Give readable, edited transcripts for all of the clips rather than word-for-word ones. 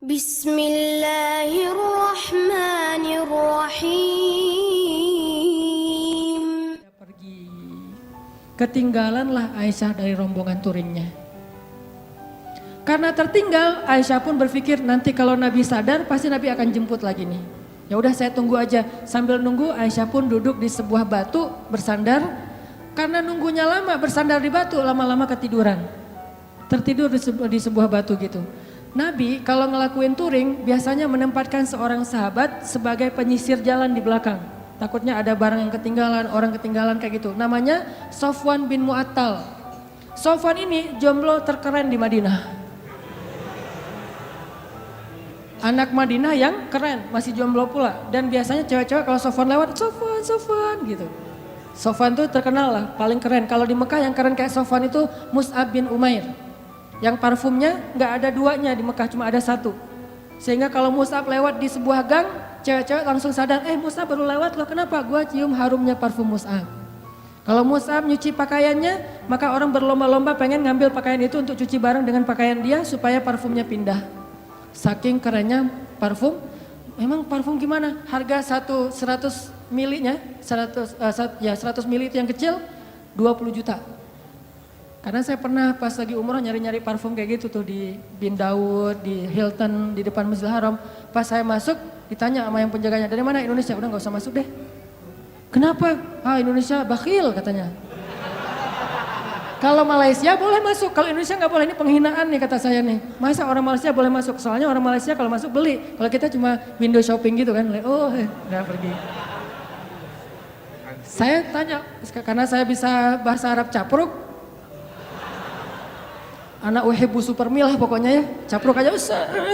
Bismillahirrahmanirrahim. Pergi. Ketinggalanlah Aisyah dari rombongan touringnya. Karena tertinggal, Aisyah pun berpikir nanti kalau Nabi sadar pasti Nabi akan jemput lagi nih. Ya udah saya tunggu aja. Sambil nunggu Aisyah pun duduk di sebuah batu bersandar. Karena nunggunya lama bersandar di batu, lama-lama ketiduran. Tertidur di sebuah batu gitu. Nabi kalau ngelakuin touring biasanya menempatkan seorang sahabat sebagai penyisir jalan di belakang. Takutnya ada barang yang ketinggalan, orang ketinggalan kayak gitu. Namanya Sofwan bin Mu'attal. Sofwan ini jomblo terkeren di Madinah. Anak Madinah yang keren, masih jomblo pula. Dan biasanya cewek-cewek kalau Sofwan lewat, Sofwan gitu. Sofwan tuh terkenal lah, paling keren. Kalau di Mekah yang keren kayak Sofwan itu Mus'ab bin Umair. Yang parfumnya nggak ada duanya di Mekah, cuma ada satu. Sehingga kalau Mus'ab lewat di sebuah gang, cewek-cewek langsung sadar, Mus'ab baru lewat loh, kenapa? Gua cium harumnya parfum Mus'ab. Kalau Mus'ab nyuci pakaiannya, maka orang berlomba-lomba pengen ngambil pakaian itu untuk cuci bareng dengan pakaian dia supaya parfumnya pindah. Saking kerennya parfum. Memang parfum gimana? Harga 100 milinya, 100 mili itu yang kecil, 20 juta. Karena saya pernah pas lagi umroh nyari-nyari parfum kayak gitu tuh di Bin Daud, di Hilton, di depan Masjidil Haram. Pas saya masuk ditanya sama yang penjaganya, dari mana? Indonesia. Udah gak usah masuk deh. Kenapa? Indonesia bakhil katanya. Kalau Malaysia boleh masuk, kalau Indonesia gak boleh, ini penghinaan nih kata saya nih. Masa orang Malaysia boleh masuk? Soalnya orang Malaysia kalau masuk beli. Kalau kita cuma window shopping gitu kan, udah pergi. Saya tanya, karena saya bisa bahasa Arab capruk. Anak uhibbu supermi lah pokoknya ya, capruk aja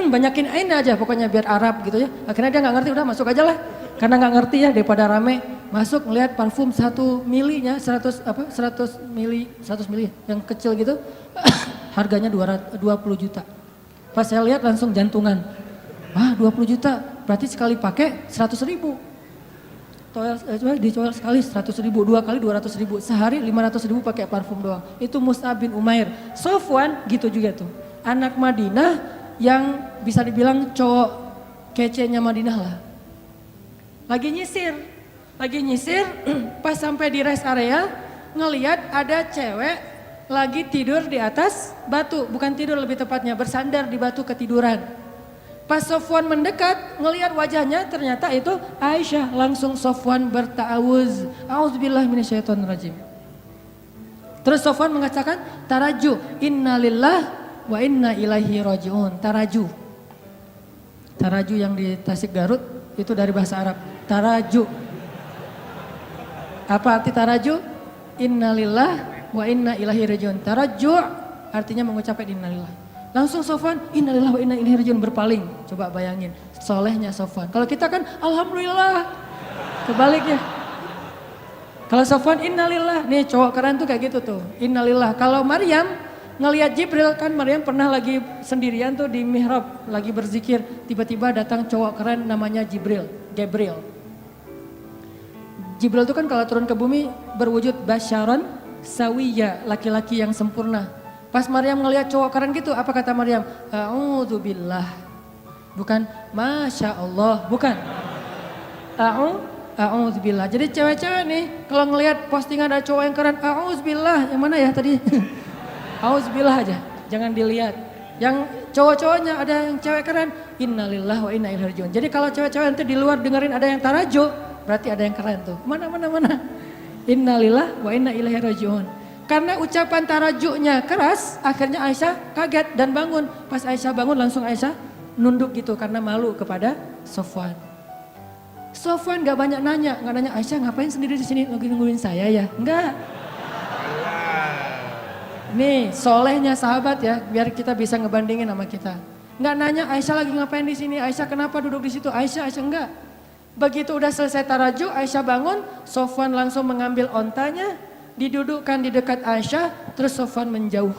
banyakin ain aja pokoknya biar Arab gitu ya. Akhirnya dia gak ngerti, udah masuk aja lah. Karena gak ngerti ya daripada rame. Masuk ngeliat parfum 1 milinya 100 mili yang kecil gitu. Harganya 20 juta. Pas saya lihat langsung jantungan. 20 juta berarti sekali pakai 100 ribu. Dicoel sekali 100 ribu, 2 kali 200 ribu, sehari 500 ribu pakai parfum doang. Itu Mus'ab bin Umair. Sofwan gitu juga tuh. Anak Madinah yang bisa dibilang cowok kece-nya Madinah lah. Lagi nyisir, pas sampai di rest area ngeliat ada cewek lagi tidur di atas batu. Bukan tidur lebih tepatnya, bersandar di batu ketiduran. Pas Sofwan mendekat, ngelihat wajahnya ternyata itu Aisyah. Langsung Sofwan berta'awuz. A'udzubillahi minasyaitonirrajim. Terus Sofwan mengatakan, taraju, innalillah wa inna ilaihi raji'un. Taraju. Taraju yang di Tasik Garut, itu dari bahasa Arab. Taraju. Apa arti taraju? Innalillah wa inna ilaihi raji'un. Taraju artinya mengucapkan innalillah. Langsung Sofwan, innalillahi wa inna ilaihi raji'un, berpaling. Coba bayangin, solehnya Sofwan. Kalau kita kan, alhamdulillah. Kebaliknya. Kalau Sofwan, innalillah. Nih cowok keren tuh kayak gitu tuh, innalillah. Kalau Maryam, ngelihat Jibril, kan Maryam pernah lagi sendirian tuh di mihrab, lagi berzikir. Tiba-tiba datang cowok keren namanya Gabriel. Jibril tuh kan kalau turun ke bumi berwujud basyaron sawiyya, laki-laki yang sempurna. Pas Maryam ngelihat cowok keren gitu, apa kata Maryam? A'udzubillah. Bukan Masya Allah, bukan. A'udzubillah. Jadi cewek-cewek nih kalau ngelihat postingan ada cowok yang keren, a'udzubillah. Yang mana ya tadi? A'udzubillah aja, jangan dilihat. Yang cowok-cowoknya ada yang cewek keren, innalillah wa inna ilaihi raji'un. Jadi kalau cewek-cewek nanti di luar dengerin ada yang tarajo, berarti ada yang keren tuh. Mana. Innalillah wa inna ilaihi raji'un. Karena ucapan tarajunya keras, akhirnya Aisyah kaget dan bangun. Pas Aisyah bangun langsung Aisyah nunduk gitu karena malu kepada Sofwan. Sofwan gak banyak nanya, Aisyah ngapain sendiri di sini lagi nungguin saya ya? Enggak. Nih solehnya sahabat ya, biar kita bisa ngebandingin sama kita. Enggak nanya Aisyah lagi ngapain di sini, Aisyah kenapa duduk di situ, Aisyah enggak. Begitu udah selesai taraju, Aisyah bangun, Sofwan langsung mengambil ontanya, didudukkan di dekat Aisyah, terus Sofwan menjauh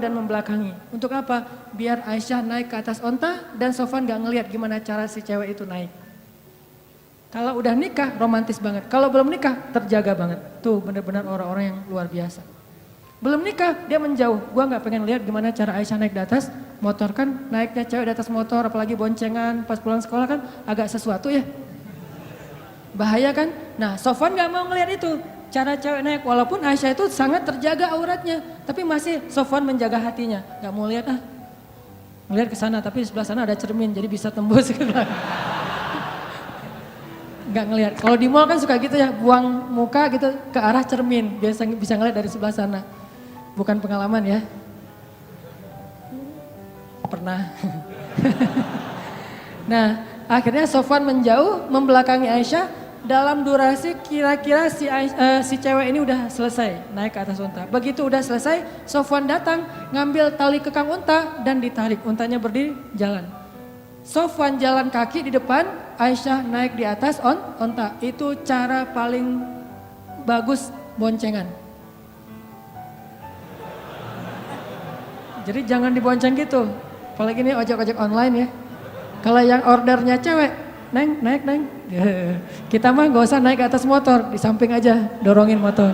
dan membelakangi. Untuk apa? Biar Aisyah naik ke atas onta dan Sofwan gak ngelihat gimana cara si cewek itu naik. Kalau udah nikah romantis banget, kalau belum nikah terjaga banget. Tuh benar-benar orang-orang yang luar biasa. Belum nikah dia menjauh, gua gak pengen lihat gimana cara Aisyah naik di atas Motor kan naiknya cewek di atas motor, apalagi boncengan pas pulang sekolah kan agak sesuatu ya. Bahaya kan? Nah Sofwan gak mau ngeliat itu. Cara cewek naik, walaupun Aisyah itu sangat terjaga auratnya. Tapi masih Sofwan menjaga hatinya. Gak mau lihat ngeliat ke sana, tapi di sebelah sana ada cermin jadi bisa tembus ke belakang. Gak ngeliat. Kalau di mall kan suka gitu ya, buang muka gitu ke arah cermin. Biasa bisa ngeliat dari sebelah sana. Bukan pengalaman ya. Pernah. Nah, akhirnya Sofwan menjauh, membelakangi Aisyah. Dalam durasi kira-kira si cewek ini udah selesai naik ke atas unta. Begitu udah selesai, Sofwan datang ngambil tali kekang unta dan ditarik. Untanya berdiri jalan. Sofwan jalan kaki di depan, Aisyah naik di atas unta. Itu cara paling bagus boncengan. Jadi jangan dibonceng gitu. Apalagi ini ojek-ojek online ya. Kalau yang ordernya cewek, Neng, naik Neng. Kita mah gak usah naik ke atas motor, di samping aja dorongin motor.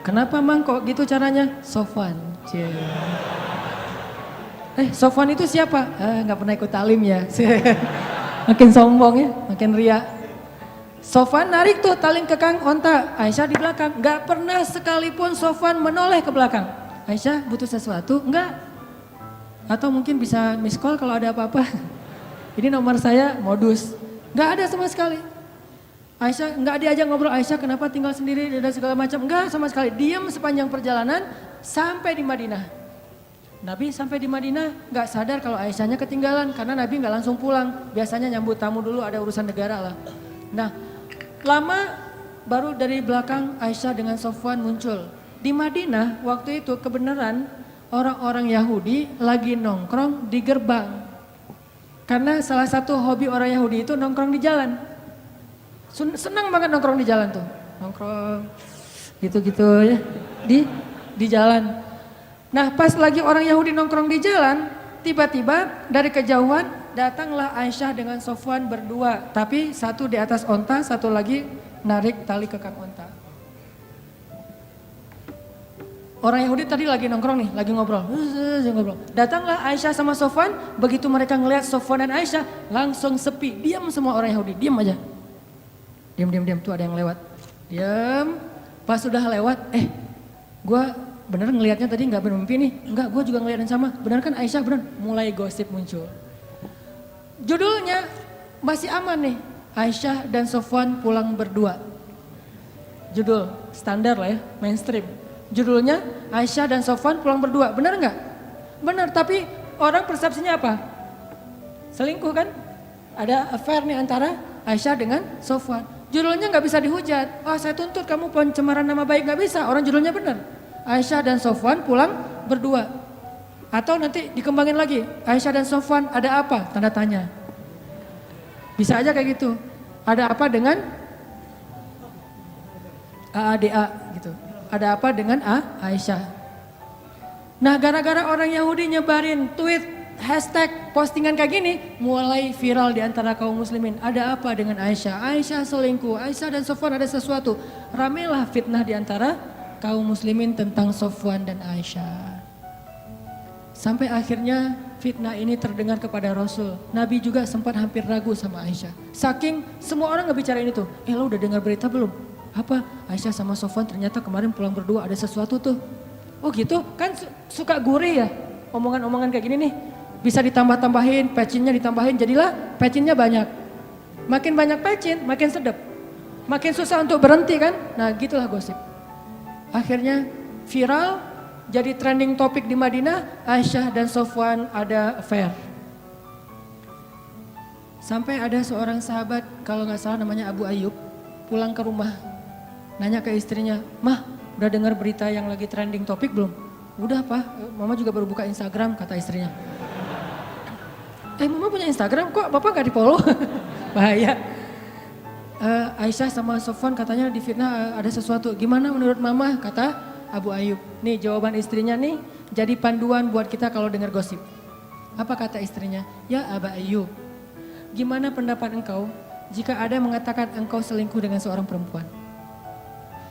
Kenapa Mang kok gitu caranya? Sofwan. Sofwan itu siapa? Gak pernah ikut talim ya. Makin sombong ya, makin ria. Sofwan narik tuh tali kekang onta, Aisyah di belakang. Gak pernah sekalipun Sofwan menoleh ke belakang. Aisyah butuh sesuatu? Enggak. Atau mungkin bisa miss call kalau ada apa-apa. Ini nomor saya, modus. Gak ada sama sekali. Aisyah gak diajak ngobrol, Aisyah kenapa tinggal sendiri dan segala macam. Enggak sama sekali, diam sepanjang perjalanan sampai di Madinah. Nabi sampai di Madinah gak sadar kalau Aisyahnya ketinggalan. Karena Nabi gak langsung pulang. Biasanya nyambut tamu dulu, ada urusan negara lah. Nah lama baru dari belakang Aisyah dengan Sofwan muncul. Di Madinah waktu itu kebenaran orang-orang Yahudi lagi nongkrong di gerbang. Karena salah satu hobi orang Yahudi itu nongkrong di jalan. Senang banget nongkrong di jalan tuh. Nongkrong gitu-gitu ya di jalan. Nah pas lagi orang Yahudi nongkrong di jalan, tiba-tiba dari kejauhan datanglah Aisyah dengan Sofwan berdua. Tapi satu di atas onta, satu lagi narik tali kekang onta. Orang Yahudi tadi lagi nongkrong nih, lagi ngobrol. Datanglah Aisyah sama Sofwan, begitu mereka ngelihat Sofwan dan Aisyah langsung sepi. Diam semua orang Yahudi, diam aja. Diam, tuh ada yang lewat. Diam, pas sudah lewat, gue bener ngelihatnya tadi gak bermimpi nih. Enggak, gue juga ngeliat yang sama. Bener kan Aisyah, bener. Mulai gosip muncul. Judulnya masih aman nih, Aisyah dan Sofwan pulang berdua. Judul standar lah ya, mainstream. Judulnya Aisyah dan Sofwan pulang berdua, benar nggak? Benar, tapi orang persepsinya apa? Selingkuh kan? Ada affair nih antara Aisyah dengan Sofwan. Judulnya nggak bisa dihujat. Saya tuntut kamu pencemaran nama baik, nggak bisa. Orang judulnya benar. Aisyah dan Sofwan pulang berdua. Atau nanti dikembangin lagi, Aisyah dan Sofwan ada apa? Tanda tanya. Bisa aja kayak gitu. Ada apa dengan AADA gitu. Ada apa dengan Aisyah. Nah gara-gara orang Yahudi nyebarin tweet, hashtag, postingan kayak gini, mulai viral di antara kaum muslimin. Ada apa dengan Aisyah? Aisyah selingkuh, Aisyah dan Sofwan ada sesuatu. Ramelah fitnah di antara kaum muslimin tentang Sofwan dan Aisyah. Sampai akhirnya fitnah ini terdengar kepada Rasul. Nabi juga sempat hampir ragu sama Aisyah. Saking semua orang ngebicarain itu. Lo udah dengar berita belum? Apa? Aisyah sama Sofwan ternyata kemarin pulang berdua ada sesuatu tuh. Oh gitu? Kan suka gurih ya omongan-omongan kayak gini nih. Bisa ditambah-tambahin, pecinnya ditambahin, jadilah pecinnya banyak. Makin banyak pecin, makin sedap. Makin susah untuk berhenti kan? Nah gitulah gosip. Akhirnya viral, jadi trending topik di Madinah, Aisyah dan Sofwan ada affair. Sampai ada seorang sahabat, kalau gak salah namanya Abu Ayyub, pulang ke rumah. Nanya ke istrinya, "Mah, udah dengar berita yang lagi trending topik belum?" "Udah Pak, Mama juga baru buka Instagram," kata istrinya. Mama punya Instagram kok Bapak gak di follow? Bahaya. Aisyah sama Sofwan katanya difitnah ada sesuatu. Gimana menurut Mama? Kata Abu Ayyub. Nih jawaban istrinya nih jadi panduan buat kita kalau dengar gosip. Apa kata istrinya? "Ya Abu Ayyub, gimana pendapat engkau jika ada yang mengatakan engkau selingkuh dengan seorang perempuan?"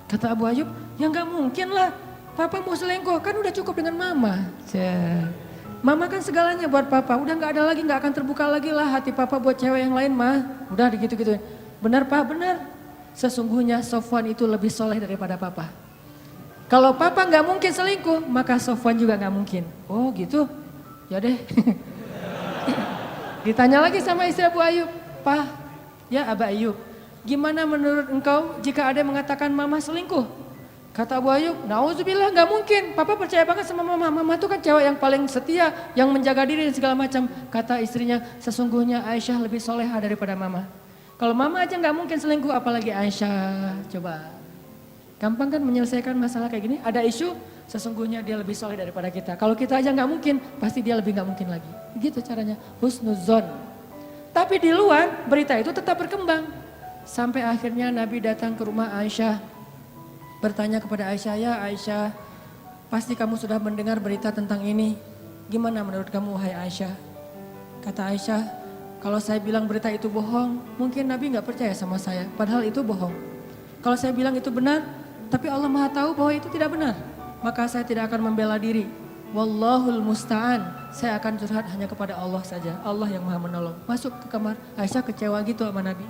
Kata Abu Ayyub, "Ya gak mungkin lah. Papa mau selingkuh, kan udah cukup dengan mama. Mama kan segalanya buat papa, udah gak ada lagi, gak akan terbuka lagi lah hati papa buat cewek yang lain mah. Udah gitu-gituin. Benar pak, benar. Sesungguhnya Sofwan itu lebih soleh daripada papa. Kalau papa gak mungkin selingkuh, maka Sofwan juga gak mungkin. Oh gitu, ya deh. Ditanya lagi sama istri Abu Ayyub, Pak, ya Aba Ayyub, gimana menurut engkau jika ada yang mengatakan mama selingkuh? Kata Abu Ayyub, nauzubillah gak mungkin, papa percaya banget sama mama. Mama itu kan cewek yang paling setia, yang menjaga diri dan segala macam. Kata istrinya, sesungguhnya Aisyah lebih soleha daripada mama. Kalau mama aja gak mungkin selingkuh, apalagi Aisyah. Coba, gampang kan menyelesaikan masalah kayak gini? Ada isu, sesungguhnya dia lebih soleh daripada kita. Kalau kita aja gak mungkin, pasti dia lebih gak mungkin lagi. Gitu caranya, husnuzon. Tapi di luar, berita itu tetap berkembang. Sampai akhirnya Nabi datang ke rumah Aisyah. Bertanya kepada Aisyah, ya Aisyah, pasti kamu sudah mendengar berita tentang ini. Gimana menurut kamu wahai Aisyah? Kata Aisyah, kalau saya bilang berita itu bohong, mungkin Nabi gak percaya sama saya, padahal itu bohong. Kalau saya bilang itu benar, tapi Allah Maha tahu bahwa itu tidak benar, maka saya tidak akan membela diri. Wallahul musta'an, saya akan curhat hanya kepada Allah saja, Allah yang Maha menolong. Masuk ke kamar, Aisyah kecewa gitu sama Nabi.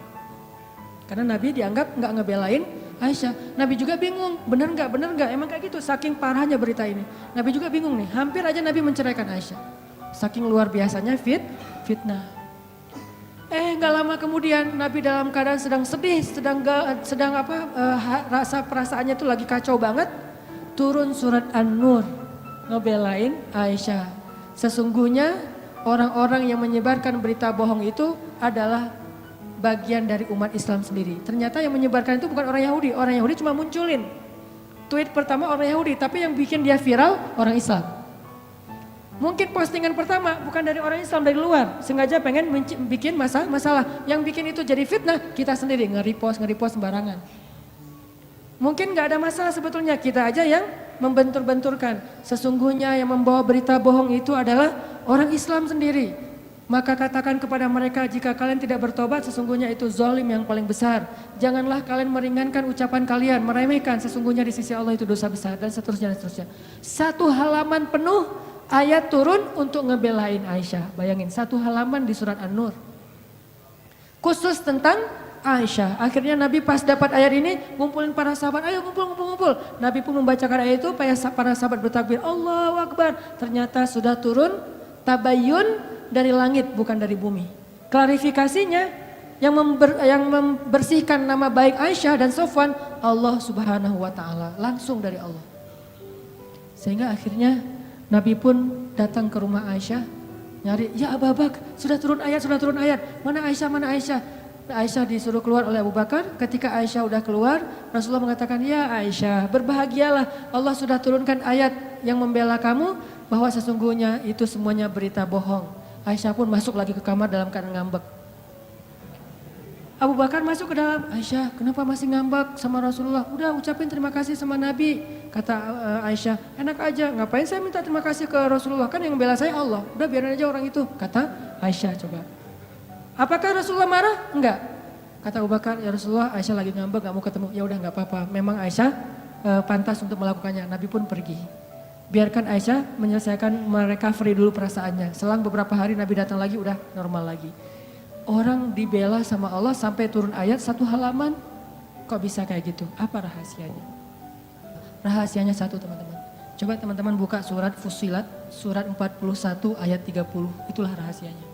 Karena Nabi dianggap gak ngebelain Aisyah. Nabi juga bingung, benar nggak, emang kayak gitu. Saking parahnya berita ini. Nabi juga bingung nih, hampir aja Nabi menceraikan Aisyah. Saking luar biasanya fitnah. Nggak lama kemudian Nabi dalam keadaan sedang sedih, rasa perasaannya itu lagi kacau banget. Turun surat An-Nur, ngebelain Aisyah. Sesungguhnya orang-orang yang menyebarkan berita bohong itu adalah bagian dari umat Islam sendiri. Ternyata yang menyebarkan itu bukan orang Yahudi cuma munculin tweet pertama orang Yahudi, tapi yang bikin dia viral orang Islam. Mungkin postingan pertama bukan dari orang Islam, dari luar, sengaja pengen bikin masalah. Yang bikin itu jadi fitnah, kita sendiri nge-repost sembarangan. Mungkin gak ada masalah sebetulnya, kita aja yang membentur-benturkan. Sesungguhnya yang membawa berita bohong itu adalah orang Islam sendiri. Maka katakan kepada mereka, jika kalian tidak bertobat, sesungguhnya itu zalim yang paling besar. Janganlah kalian meringankan ucapan kalian, meremehkan, sesungguhnya di sisi Allah itu dosa besar, dan seterusnya. Satu halaman penuh ayat turun untuk ngebelain Aisyah. Bayangin, satu halaman di surat An-Nur. Khusus tentang Aisyah. Akhirnya Nabi pas dapat ayat ini, ngumpulin para sahabat, ayo ngumpul. Nabi pun membacakan ayat itu, para sahabat bertakbir, Allahu Akbar. Ternyata sudah turun tabayyun dari langit, bukan dari bumi. Klarifikasinya yang membersihkan nama baik Aisyah dan Sofwan, Allah Subhanahu wa taala, langsung dari Allah. Sehingga akhirnya Nabi pun datang ke rumah Aisyah, nyari, ya Abu Bakar, sudah turun ayat. Mana Aisyah? Aisyah disuruh keluar oleh Abu Bakar. Ketika Aisyah udah keluar, Rasulullah mengatakan, ya Aisyah, berbahagialah, Allah sudah turunkan ayat yang membela kamu, bahwa sesungguhnya itu semuanya berita bohong. Aisyah pun masuk lagi ke kamar dalam keadaan ngambek. Abu Bakar masuk ke dalam, Aisyah kenapa masih ngambek sama Rasulullah? Udah ucapin terima kasih sama Nabi. Kata Aisyah, enak aja, ngapain saya minta terima kasih ke Rasulullah, kan yang bela saya Allah. Udah biarin aja orang itu, kata Aisyah. Coba, apakah Rasulullah marah? Enggak. Kata Abu Bakar, ya Rasulullah, Aisyah lagi ngambek, gak mau ketemu. Ya udah nggak apa-apa, memang Aisyah pantas untuk melakukannya. Nabi pun pergi. Biarkan Aisyah menyelesaikan, merecovery dulu perasaannya. Selang beberapa hari Nabi datang lagi, udah normal lagi. Orang dibela sama Allah sampai turun ayat satu halaman. Kok bisa kayak gitu? Apa rahasianya? Rahasianya satu teman-teman. Coba teman-teman buka surat Fussilat, surat 41 ayat 30. Itulah rahasianya.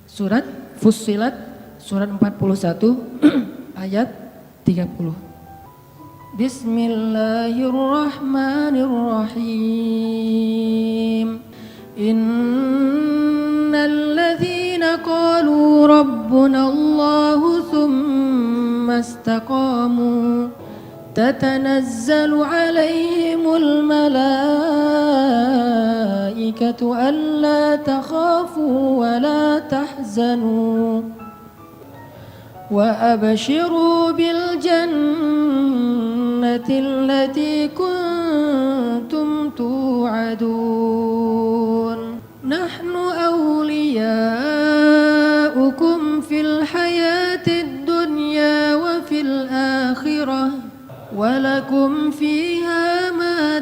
Surat Fussilat, surat 41 ayat 30. Bismillahirrahmanirrahim. Innal ladzina qalu rabbuna Allahu tsumma istaqamu tatanazzalu alaihimul malaikatu alla takhafu wa la tahzanu وأبشروا بالجنة التي كنتم توعدون نحن أولياؤكم في الحياة الدنيا وفي الآخرة ولكم فيها ما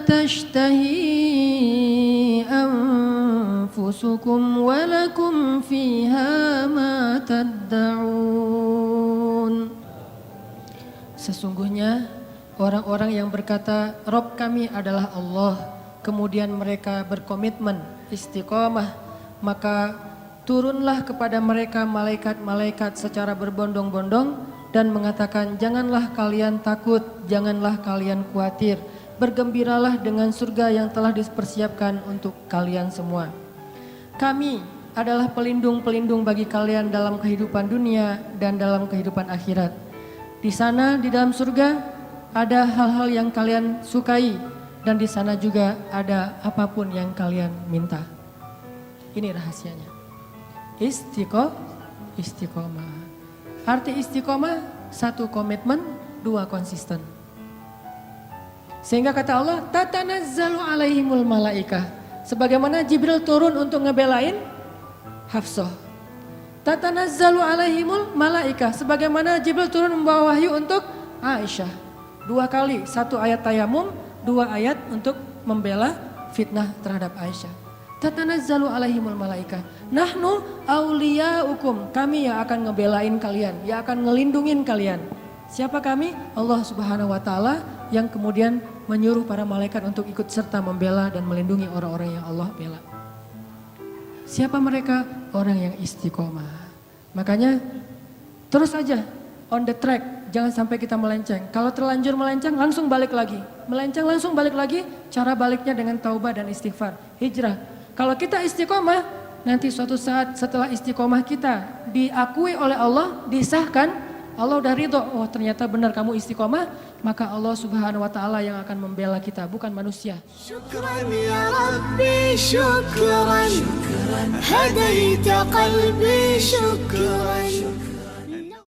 أنفسكم ولكم فيها ما تدعون. Sesungguhnya orang-orang yang berkata Rob kami adalah Allah, kemudian mereka berkomitmen istiqomah, maka turunlah kepada mereka malaikat-malaikat secara berbondong-bondong dan mengatakan, janganlah kalian takut, janganlah kalian khawatir, bergembiralah dengan surga yang telah dipersiapkan untuk kalian semua. Kami adalah pelindung-pelindung bagi kalian dalam kehidupan dunia dan dalam kehidupan akhirat. Di sana, di dalam surga, ada hal-hal yang kalian sukai dan di sana juga ada apapun yang kalian minta. Ini rahasianya. Istiqomah. Arti istiqomah, 1 komitmen, 2 konsisten. Sehingga kata Allah, tatanazzalu alaihimul malaikah. Sebagaimana Jibril turun untuk ngebelain Hafsah. Tatanazzalu alaihimul malaikah. Sebagaimana Jibril turun membawa wahyu untuk Aisyah. 2 kali, 1 ayat tayamum, 2 ayat untuk membela fitnah terhadap Aisyah. Tatanazzalu alaihimul malaikah. Nahnu auliyaukum. Kami yang akan ngebelain kalian, yang akan ngelindungin kalian. Siapa kami? Allah Subhanahu wa taala yang kemudian menyuruh para malaikat untuk ikut serta membela dan melindungi orang-orang yang Allah bela. Siapa mereka? Orang yang istiqomah. Makanya terus aja on the track, jangan sampai kita melenceng. Kalau terlanjur melenceng langsung balik lagi. Melenceng langsung balik lagi, cara baliknya dengan taubah dan istighfar. Hijrah. Kalau kita istiqomah, nanti suatu saat setelah istiqomah kita diakui oleh Allah, disahkan, Allah udah ridho, oh ternyata benar kamu istiqomah, maka Allah Subhanahu wa taala yang akan membela kita, bukan manusia. شكرا يا ربي شكرا هديت قلبي شكرا